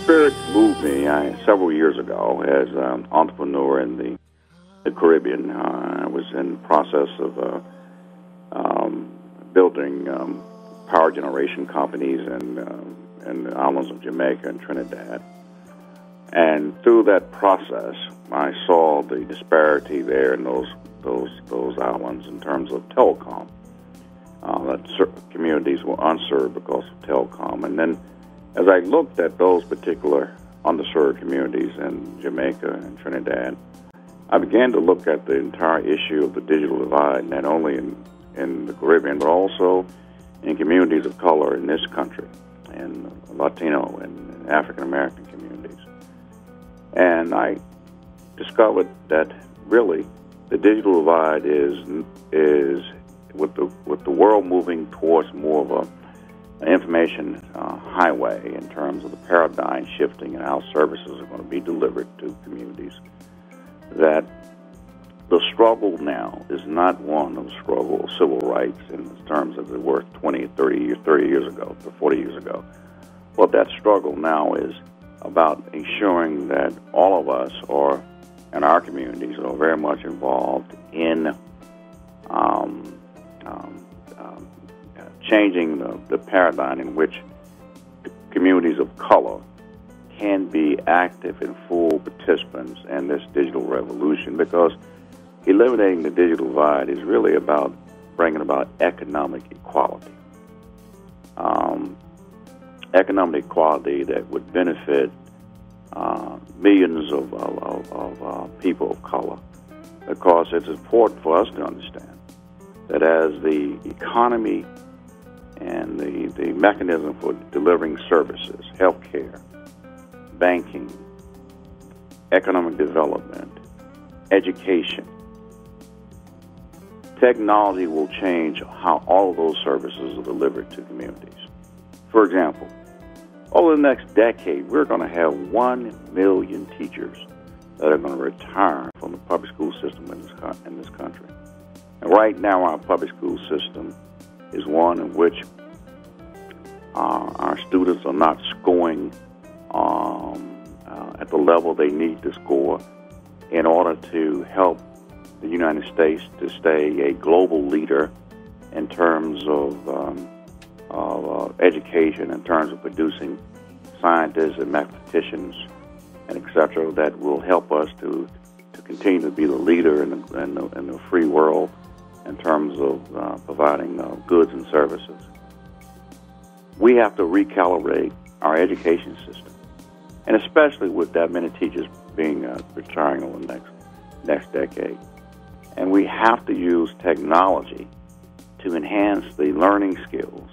spirit moved me several years ago as an entrepreneur in the Caribbean. I was in the process of building power generation companies in the islands of Jamaica and Trinidad. And through that process, I saw the disparity there in those islands in terms of telecom. That certain communities were unserved because of telecom. And then as I looked at those particular underserved communities in Jamaica and Trinidad, I began to look at the entire issue of the digital divide, not only in the Caribbean, but also in communities of color in this country, and Latino and African American communities. And I discovered that really the digital divide is with the world moving towards more of an information highway in terms of the paradigm shifting and how services are going to be delivered to communities, that the struggle now is not one of the struggle of civil rights in terms of the work 20, 30 years ago, or 40 years ago. Well, that struggle now is about ensuring that all of us are, in our communities, are very much involved in changing the paradigm in which communities of color can be active and full participants in this digital revolution, because eliminating the digital divide is really about bringing about economic equality. Economic equality that would benefit millions of people of color, because it's important for us to understand that as the economy and the mechanism for delivering services, healthcare, banking, economic development, education, technology will change how all of those services are delivered to communities. For example, over the next decade, we're going to have 1 million teachers that are going to retire from the public school system in this country. And right now, our public school system is one in which our students are not scoring at the level they need to score in order to help the United States to stay a global leader in terms of education, in terms of producing scientists and mathematicians and et cetera, that will help us to continue to be the leader in the free world in terms of providing goods and services. We have to recalibrate our education system, and especially with that many teachers being retiring over the next decade. And we have to use technology to enhance the learning skills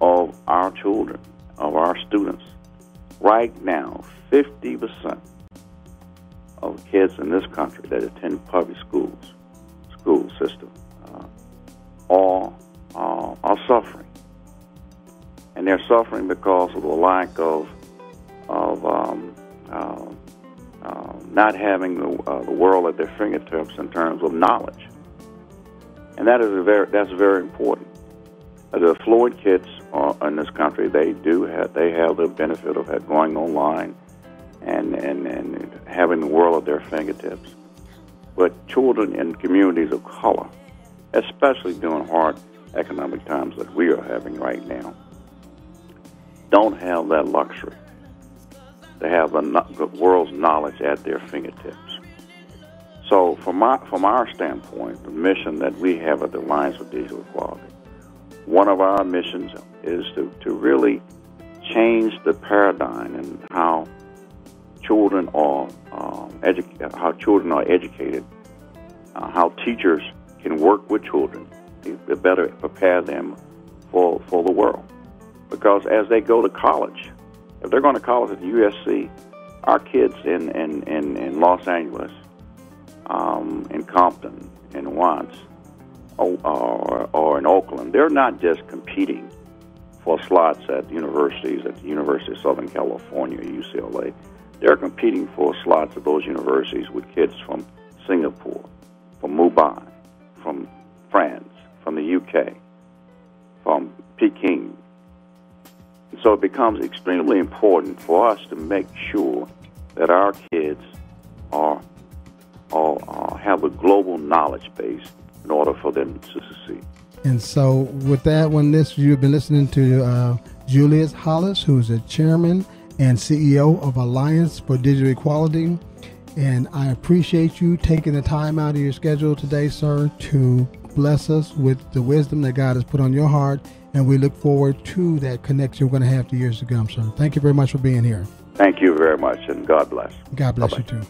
of our children, of our students. Right now, 50% of kids in this country that attend public school system are suffering. And they're suffering because of the lack of not having the world at their fingertips in terms of knowledge. And that's very important. The affluent kids in this country, they have the benefit of going online and having the world at their fingertips. But children in communities of color, especially during hard economic times that we are having right now, don't have that luxury. They have the world's knowledge at their fingertips. So from our standpoint, the mission that we have at the Alliance for Digital Equality, one of our missions is to really change the paradigm in how children are educated, how teachers can work with children to better prepare them for the world. Because as they go to college, if they're going to college at USC, our kids in Los Angeles, in Compton, in Watts, or in Oakland, they're not just competing for slots at universities, at the University of Southern California, UCLA. They're competing for slots at those universities with kids from Singapore, from Mumbai, from France, from the UK, from Peking, So it becomes extremely important for us to make sure that our kids have a global knowledge base in order for them to succeed. And so with that one, you've been listening to Julius Hollis, who's the chairman and CEO of Alliance for Digital Equality. And I appreciate you taking the time out of your schedule today, sir, to bless us with the wisdom that God has put on your heart. And we look forward to that connection we're going to have for years to come, sir. Thank you very much for being here. Thank you very much, and God bless. God bless Bye-bye. you, too.